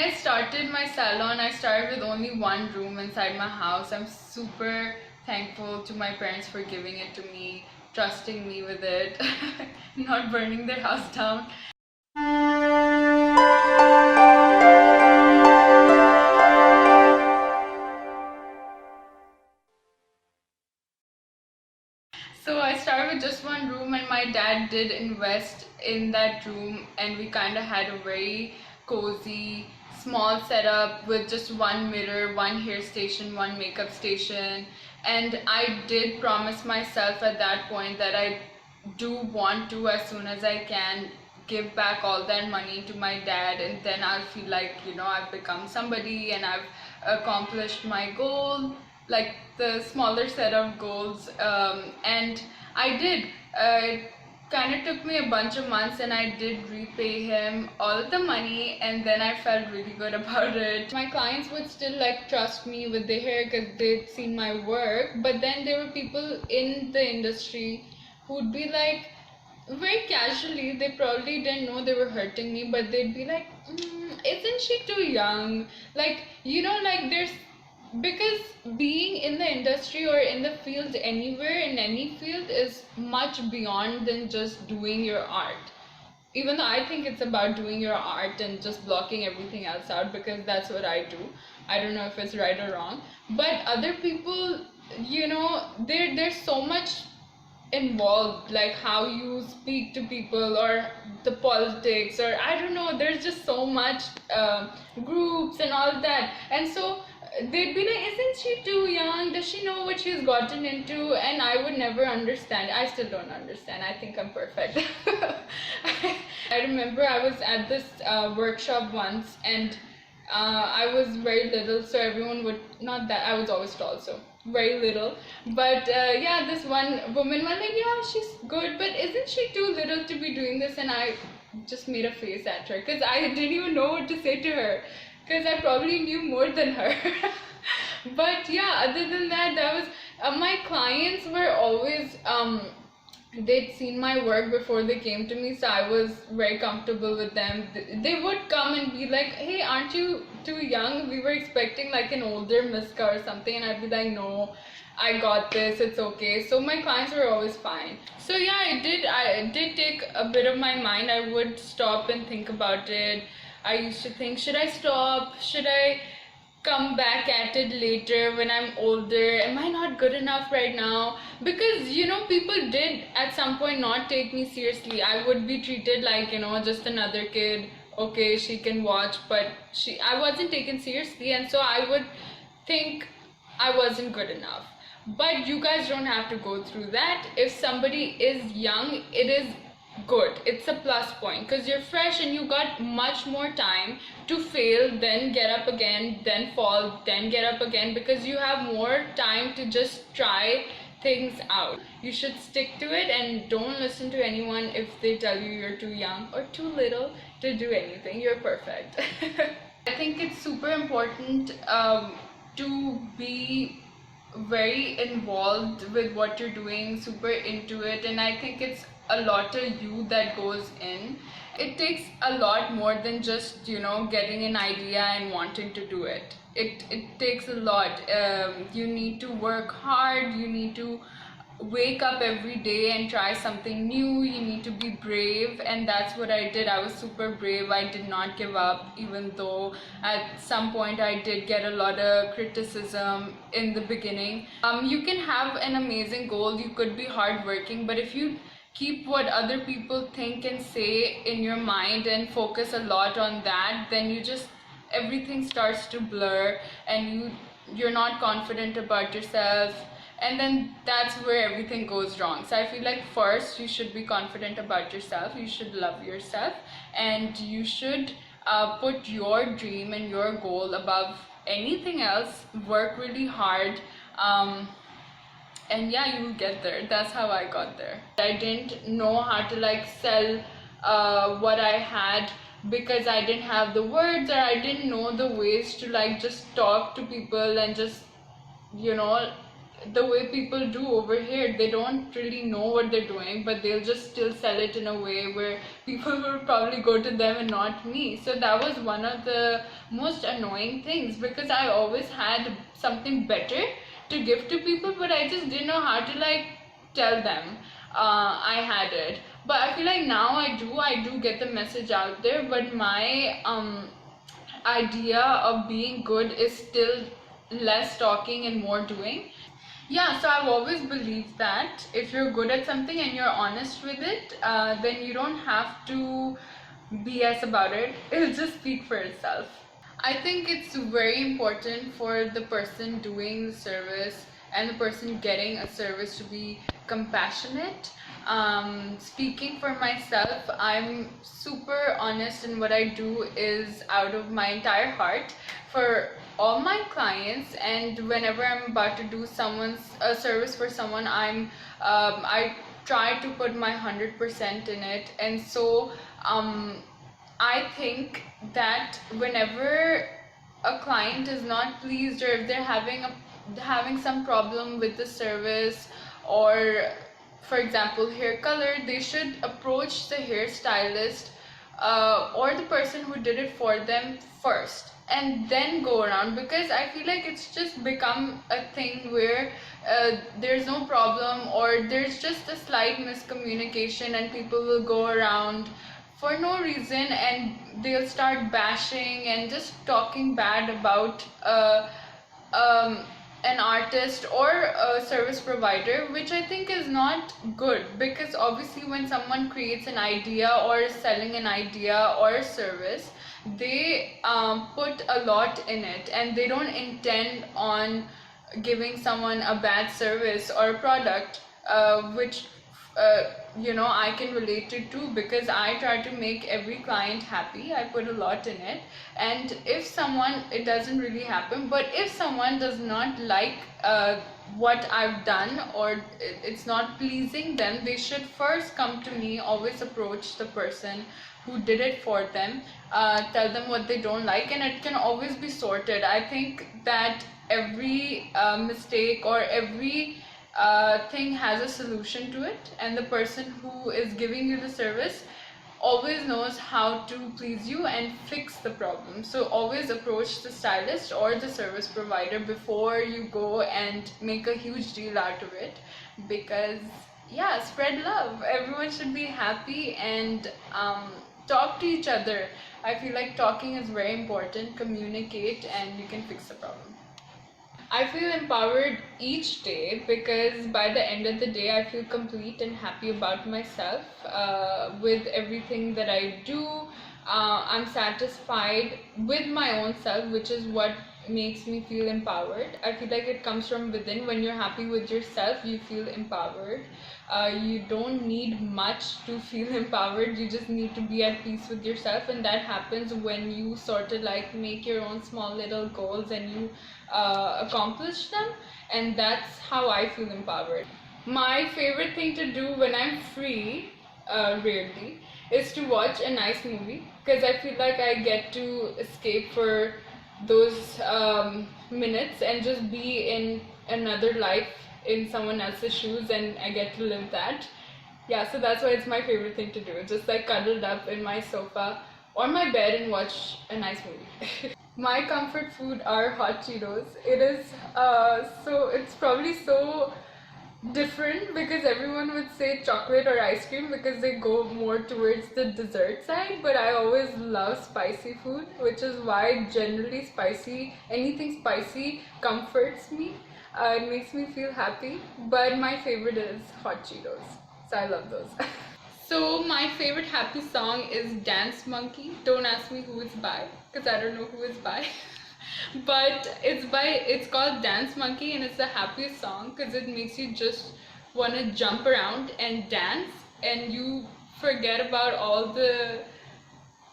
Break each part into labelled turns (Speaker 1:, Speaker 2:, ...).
Speaker 1: I started my salon, I started with only one room inside my house. I'm super thankful to my parents for giving it to me, trusting me with it, not burning their house down. So I started with just one room, and my dad did invest in that room, and we kind of had a very cozy, small setup with just one mirror, one hair station, one makeup station. And I did promise myself at that point that I do want to, as soon as I can, give back all that money to my dad, and then I'll feel like, I've become somebody and I've accomplished my goal, like the smaller set of goals. And I did. It kind of took me a bunch of months, and I did repay him all of the money, and then I felt really good about it. My clients would still like trust me with the hair because they'd seen my work, but then there were people in the industry who'd be like, very casually, they probably didn't know they were hurting me, but they'd be like, isn't she too young? Like, like there's, because being in the industry or in the field anywhere, in any field, is much beyond than just doing your art. Even though I think it's about doing your art and just blocking everything else out, because that's what I do. I don't know if it's right or wrong, but other people, there's so much involved, like how you speak to people, or the politics, or I don't know, there's just so much groups and all that. And so they'd be like, isn't she too young, does she know what she's gotten into? And I would never understand. I still don't understand. I think I'm perfect. I remember I was at this workshop once, and I was very little, so everyone would, not that I was always tall, so very little. But yeah, this one woman was like, yeah, she's good, but isn't she too little to be doing this? And I just made a face at her because I didn't even know what to say to her, because I probably knew more than her. But yeah, other than that, that was my clients were always they'd seen my work before they came to me, so I was very comfortable with them. They would come and be like, hey, aren't you too young? We were expecting like an older Mizka or something. And I'd be like, no, I got this, it's okay. So my clients were always fine. So yeah, I did take a bit of my mind. I would stop and think about it. I used to think, should I stop? Should I come back at it later when I'm older? Am I not good enough right now? Because people did at some point not take me seriously. I would be treated like, just another kid. Okay, she can watch, but I wasn't taken seriously, and so I would think I wasn't good enough. But you guys don't have to go through that. If somebody is young, it is good. It's a plus point because you're fresh and you got much more time to fail, then get up again, then fall, then get up again, because you have more time to just try things out. You should stick to it and don't listen to anyone if they tell you you're too young or too little to do anything. You're perfect. I think it's super important to be very involved with what you're doing, super into it, and I think it's a lot of you that goes in. It takes a lot more than just getting an idea and wanting to do it. It takes a lot. You need to work hard, you need to wake up every day and try something new, you need to be brave, and that's what I did. I was super brave. I did not give up, even though at some point I did get a lot of criticism in the beginning. You can have an amazing goal, you could be hardworking, but if you keep what other people think and say in your mind and focus a lot on that, then everything starts to blur, and you're not confident about yourself, and then that's where everything goes wrong. So I feel like first you should be confident about yourself, you should love yourself, and you should put your dream and your goal above anything else. Work really hard, and yeah, you will get there. That's how I got there. I didn't know how to like sell what I had, because I didn't have the words, or I didn't know the ways to like just talk to people and just you know the way people do over here. They don't really know what they're doing, but they'll just still sell it in a way where people will probably go to them and not me. So that was one of the most annoying things, because I always had something better to give to people, but I just didn't know how to like tell them I had it. But I feel like now I do get the message out there, but my idea of being good is still less talking and more doing. Yeah, so I've always believed that if you're good at something and you're honest with it, then you don't have to BS about it. It'll just speak for itself. I think it's very important for the person doing the service and the person getting a service to be compassionate. Speaking for myself, I'm super honest, and what I do is out of my entire heart for all my clients. And whenever I'm about to do a service for someone, I try to put my 100% in it. And so I think that whenever a client is not pleased, or if they're having some problem with the service, or for example hair color, they should approach the hairstylist or the person who did it for them first, and then go around. Because I feel like it's just become a thing where there's no problem, or there's just a slight miscommunication, and people will go around for no reason, and they'll start bashing and just talking bad about an artist or a service provider, which I think is not good. Because obviously when someone creates an idea or is selling an idea or a service, they put a lot in it, and they don't intend on giving someone a bad service or a product, which I can relate to too, because I try to make every client happy. I put a lot in it, and if someone, it doesn't really happen, but if someone does not like what I've done, or it's not pleasing them, they should first come to me. Always approach the person who did it for them, tell them what they don't like, and it can always be sorted. I think that every mistake or every thing has a solution to it, and the person who is giving you the service always knows how to please you and fix the problem. So always approach the stylist or the service provider before you go and make a huge deal out of it. Because yeah, spread love. Everyone should be happy, and talk to each other. I feel like talking is very important. Communicate and you can fix the problem. I feel empowered each day, because by the end of the day I feel complete and happy about myself with everything that I do. I'm satisfied with my own self, which is what makes me feel empowered. I feel like it comes from within. When you're happy with yourself, you feel empowered. You don't need much to feel empowered. You just need to be at peace with yourself, and that happens when you sort of like make your own small little goals and you accomplish them. And that's how I feel empowered. My favorite thing to do when I'm free, rarely, is to watch a nice movie, because I feel like I get to escape for those minutes and just be in another life, in someone else's shoes, and I get to live that. Yeah, so that's why it's my favorite thing to do. Just like cuddled up in my sofa or my bed and watch a nice movie. My comfort food are hot Cheetos. It is it's probably so different, because everyone would say chocolate or ice cream because they go more towards the dessert side, but I always love spicy food, which is why generally anything spicy comforts me. It makes me feel happy, but my favorite is hot Cheetos, so I love those. So my favorite happy song is Dance Monkey. Don't ask me who it's by, because I don't know who it's by. But it's called Dance Monkey, and it's the happiest song because it makes you just want to jump around and dance, and you forget about all the,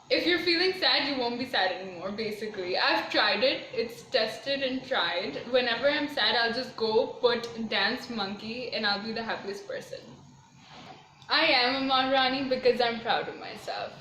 Speaker 1: if you're feeling sad, you won't be sad anymore. Basically, I've tried it. It's tested and tried. Whenever I'm sad, I'll just go put Dance Monkey and I'll be the happiest person. I am a Maharaani because I'm proud of myself.